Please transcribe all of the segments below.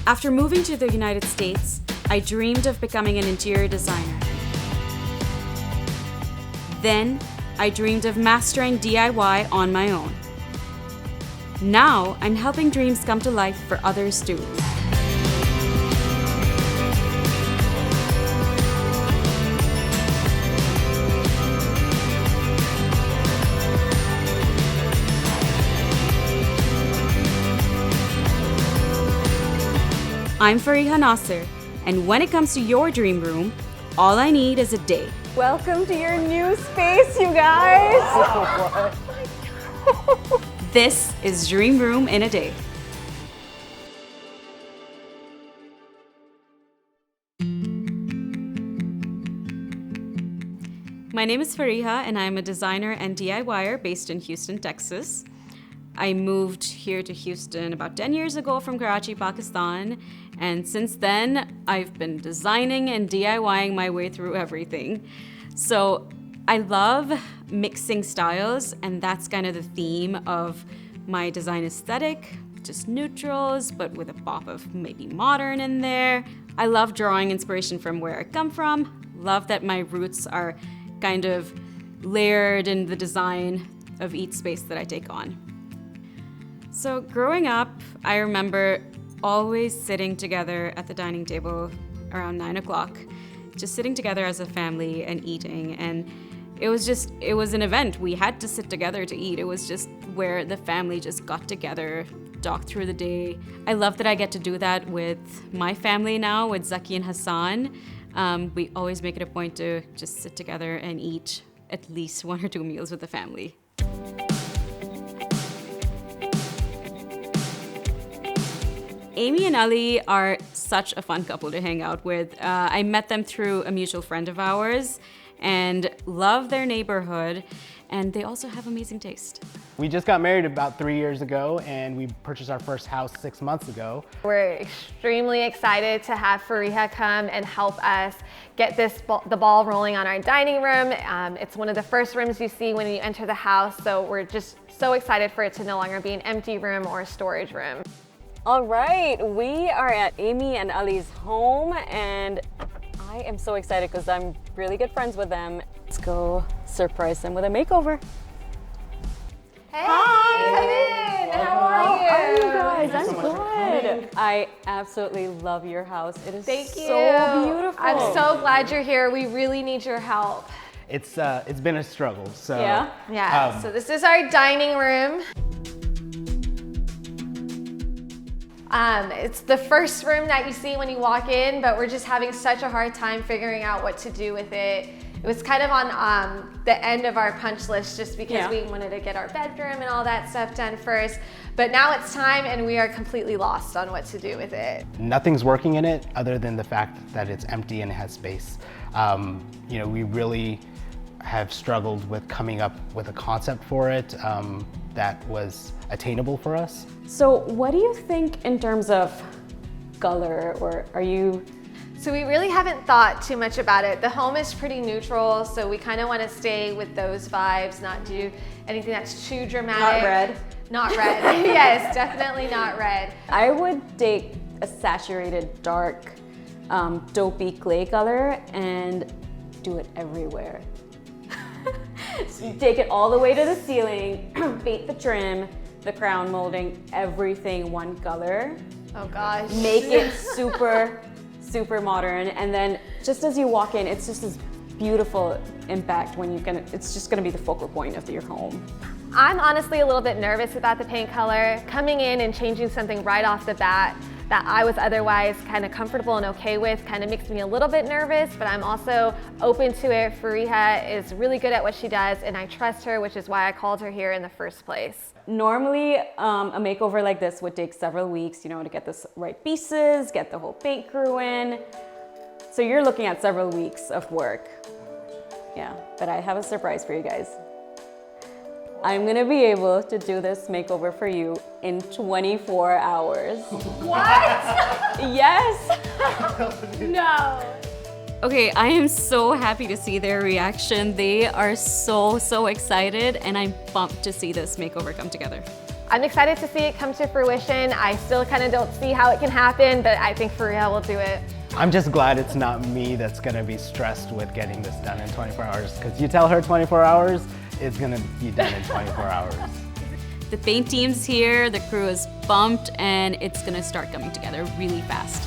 After moving to the United States, I dreamed of becoming an interior designer. Then, I dreamed of mastering DIY on my own. Now, I'm helping dreams come to life for others too. I'm Fariha Nasir, and when it comes to your dream room, all I need is a day. Welcome to your new space, you guys! This is Dream Room in a Day. My name is Fariha, and I'm a designer and DIYer based in Houston, Texas. I moved here to Houston about 10 years ago from Karachi, Pakistan, and since then, I've been designing and DIYing my way through everything. So I love mixing styles, and that's kind of the theme of my design aesthetic, just neutrals, but with a pop of maybe modern in there. I love drawing inspiration from where I come from, love that my roots are kind of layered in the design of each space that I take on. So growing up, I remember always sitting together at the dining table around 9 o'clock, just sitting together as a family and eating. And it was an event. We had to sit together to eat. It was just where the family just got together, talked through the day. I love that I get to do that with my family now, with Zaki and Hassan. We always make it a point to just sit together and eat at least 1 or 2 meals with the family. Amy and Ali are such a fun couple to hang out with. I met them through a mutual friend of ours and love their neighborhood, and they also have amazing taste. We just got married about 3 years ago, and we purchased our first house 6 months ago. We're extremely excited to have Fariha come and help us get the ball rolling on our dining room. It's one of the first rooms you see when you enter the house, so we're just so excited for it to no longer be an empty room or a storage room. All right, we are at Amy and Ali's home, and I am so excited because I'm really good friends with them. Let's go surprise them with a makeover. Hey, Hi! come in. How are you? How are you guys? Thank you I'm so much for good. I absolutely love your house. It is Thank you. so beautiful. I'm so glad you're here. We really need your help. It's been a struggle. So Yeah. So this is our dining room. It's the first room that you see when you walk in, but we're just having such a hard time figuring out what to do with it. It was kind of on the end of our punch list just because we wanted to get our bedroom and all that stuff done first. But now it's time and we are completely lost on what to do with it. Nothing's working in it other than the fact that it's empty and it has space. We really have struggled with coming up with a concept for it that was attainable for us. So what do you think in terms of color, or are you? So we really haven't thought too much about it. The home is pretty neutral, so we kind of want to stay with those vibes, not do anything that's too dramatic. Not red? Not red, yes, definitely not red. I would take a saturated dark taupey clay color and do it everywhere. So take it all the way to the ceiling, paint the trim, the crown molding, everything one color. Oh gosh. Make it super, super modern, and then just as you walk in, it's just this beautiful impact when it's just gonna be the focal point of your home. I'm honestly a little bit nervous about the paint color. Coming in and changing something right off the bat that I was otherwise kind of comfortable and okay with kind of makes me a little bit nervous, but I'm also open to it. Fariha is really good at what she does and I trust her, which is why I called her here in the first place. Normally, a makeover like this would take several weeks, to get the right pieces, get the whole paint crew in. So you're looking at several weeks of work. Yeah, but I have a surprise for you guys. I'm gonna be able to do this makeover for you in 24 hours. What? Yes! No. Okay, I am so happy to see their reaction. They are so excited, and I'm pumped to see this makeover come together. I'm excited to see it come to fruition. I still kind of don't see how it can happen, but I think Fariha will do it. I'm just glad it's not me that's gonna be stressed with getting this done in 24 hours, because you tell her 24 hours, it's gonna be done in 24 hours. The paint team's here, the crew is pumped, and it's gonna start coming together really fast.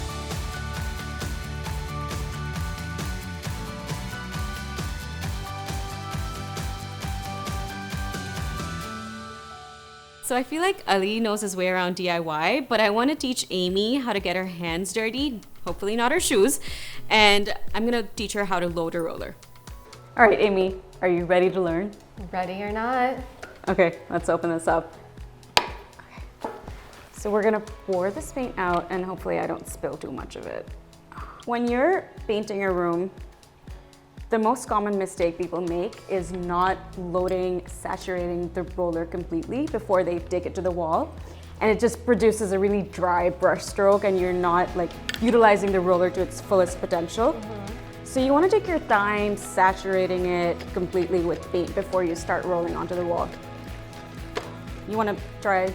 So I feel like Ali knows his way around DIY, but I want to teach Amy how to get her hands dirty, hopefully not her shoes, and I'm gonna teach her how to load a roller. All right, Amy, are you ready to learn? Ready or not. Okay, let's open this up. Okay. So we're gonna pour this paint out, and hopefully I don't spill too much of it. When you're painting a room, the most common mistake people make is not loading, saturating the roller completely before they take it to the wall. And it just produces a really dry brush stroke, and you're not like utilizing the roller to its fullest potential. So you want to take your time saturating it completely with paint before you start rolling onto the wall. You want to try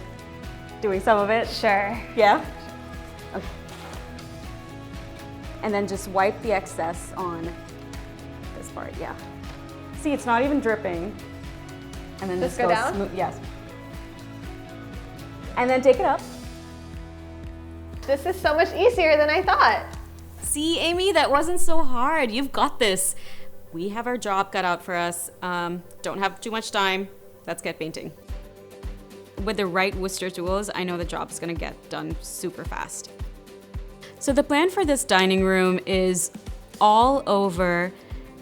doing some of it? Sure. Yeah? Okay. And then just wipe the excess on this part, yeah. See, it's not even dripping. And then Just this go goes down? smooth, yes. And then take it up. This is so much easier than I thought. See, Amy, that wasn't so hard. You've got this. We have our job cut out for us. Don't have too much time. Let's get painting. With the right Worcester tools, I know the job's gonna get done super fast. So the plan for this dining room is all over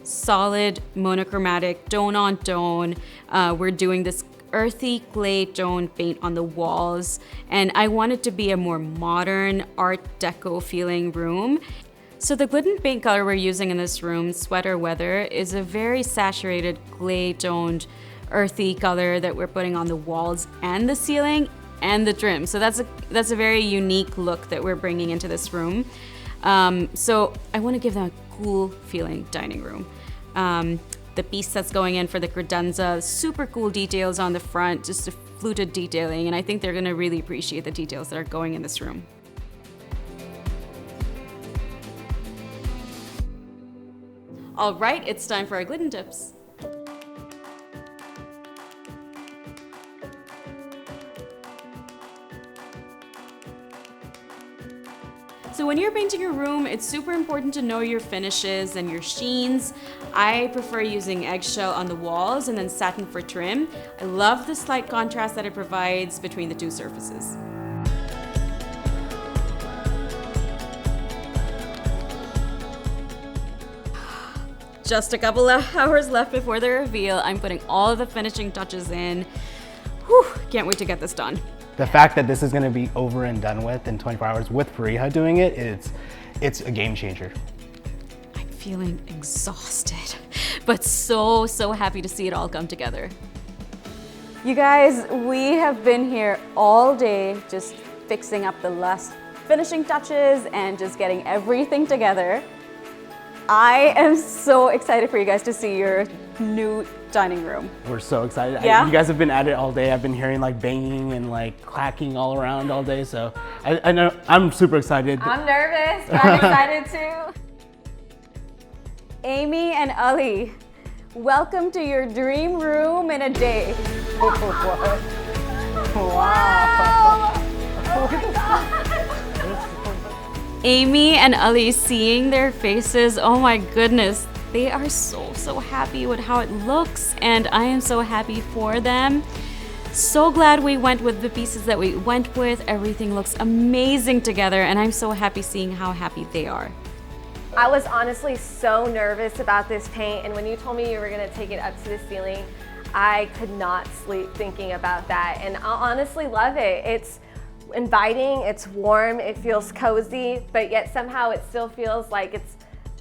solid monochromatic tone on tone. We're doing this earthy clay tone paint on the walls, and I want it to be a more modern art deco feeling room. So the Glidden paint color we're using in this room, Sweater Weather, is a very saturated clay toned earthy color that we're putting on the walls and the ceiling and the trim. So that's a very unique look that we're bringing into this room. So I want to give them a cool feeling dining room. The piece that's going in for the credenza, super cool details on the front, just a fluted detailing, and I think they're gonna really appreciate the details that are going in this room. All right, it's time for our Glidden tips. So when you're painting a room, it's super important to know your finishes and your sheens. I prefer using eggshell on the walls and then satin for trim. I love the slight contrast that it provides between the two surfaces. Just a couple of hours left before the reveal. I'm putting all of the finishing touches in. Whew, can't wait to get this done. The fact that this is gonna be over and done with in 24 hours with Fariha doing it, it's a game changer. I'm feeling exhausted, but so happy to see it all come together. You guys, we have been here all day just fixing up the last finishing touches and just getting everything together. I am so excited for you guys to see your new dining room. We're so excited. Yeah? You guys have been at it all day. I've been hearing like banging and like clacking all around all day. So I know I'm super excited. I'm nervous, but I'm excited too. Amy and Ali, welcome to your dream room in a day. What? Wow. Oh my God. Amy and Ali, seeing their faces, oh my goodness, they are so happy with how it looks, and I am so happy for them. So glad we went with the pieces that we went with. Everything looks amazing together, and I'm so happy seeing how happy they are. I was honestly so nervous about this paint, and when you told me you were gonna take it up to the ceiling, I could not sleep thinking about that, and I honestly love it. It's inviting, it's warm, it feels cozy, but yet somehow it still feels like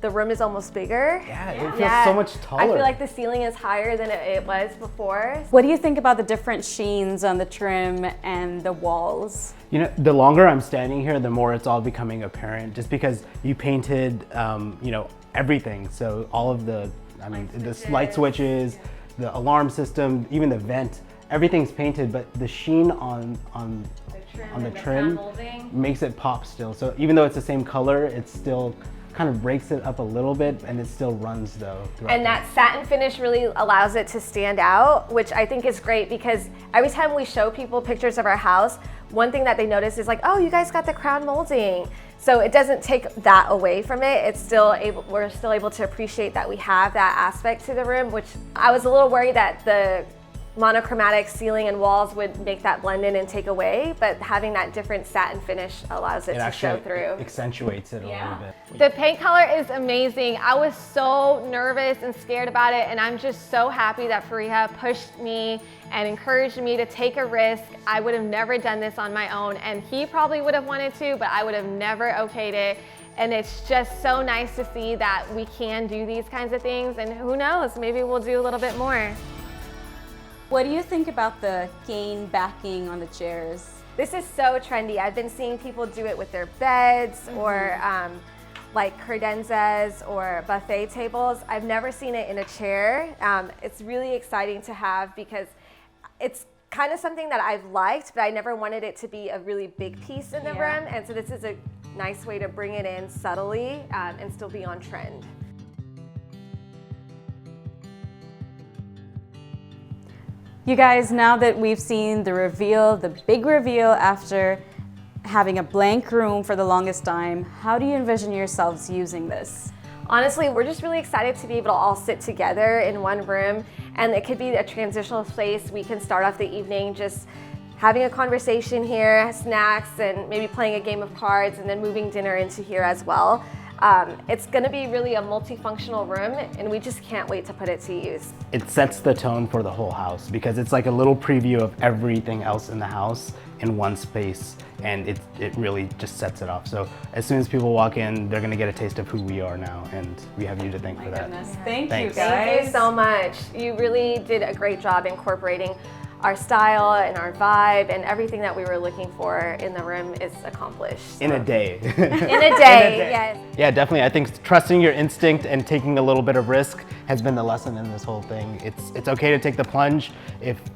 the room is almost bigger. Yeah, it feels so much taller. I feel like the ceiling is higher than it was before. What do you think about the different sheens on the trim and the walls? You know, the longer I'm standing here, the more it's all becoming apparent, just because you painted, you know, everything. So all of the, the light switches, the alarm system, even the vent, everything's painted, but the sheen on the trim makes it pop still. So even though it's the same color, it still kind of breaks it up a little bit, and it still runs though. And that satin finish really allows it to stand out, which I think is great, because every time we show people pictures of our house, one thing that they notice is like, oh, you guys got the crown molding. So it doesn't take that away from it. We're still able to appreciate that we have that aspect to the room, which I was a little worried that the monochromatic ceiling and walls would make that blend in and take away, but having that different satin finish allows it to show through. It accentuates it a little bit. The paint color is amazing. I was so nervous and scared about it, and I'm just so happy that Fariha pushed me and encouraged me to take a risk. I would have never done this on my own, and he probably would have wanted to, but I would have never okayed it. And it's just so nice to see that we can do these kinds of things, and who knows, maybe we'll do a little bit more. What do you think about the cane backing on the chairs? This is so trendy. I've been seeing people do it with their beds or like credenzas or buffet tables. I've never seen it in a chair. It's really exciting to have because it's kind of something that I've liked, but I never wanted it to be a really big piece in the room. And so this is a nice way to bring it in subtly and still be on trend. You guys, now that we've seen the reveal, the big reveal after having a blank room for the longest time, how do you envision yourselves using this? Honestly, we're just really excited to be able to all sit together in one room, and it could be a transitional space. We can start off the evening just having a conversation here, snacks, and maybe playing a game of cards, and then moving dinner into here as well. It's going to be really a multifunctional room, and we just can't wait to put it to use. It sets the tone for the whole house because it's like a little preview of everything else in the house in one space, and it really just sets it off. So as soon as people walk in, they're going to get a taste of who we are now, and we have you to thank for that. Thank you, guys. Thank you so much. You really did a great job incorporating our style and our vibe, and everything that we were looking for in the room is accomplished. In a day. In a day, yes. Yeah, definitely. I think trusting your instinct and taking a little bit of risk has been the lesson in this whole thing. It's okay to take the plunge,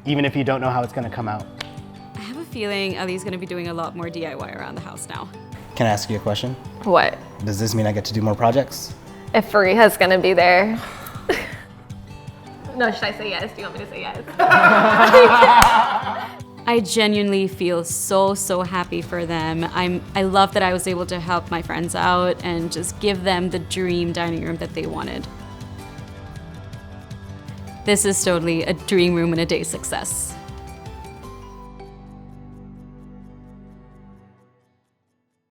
even if you don't know how it's going to come out. I have a feeling Ali's going to be doing a lot more DIY around the house now. Can I ask you a question? What? Does this mean I get to do more projects? If Fariha's gonna be there. No, should I say yes? Do you want me to say yes? I genuinely feel so happy for them. I love that I was able to help my friends out and just give them the dream dining room that they wanted. This is totally a dream room and a day success.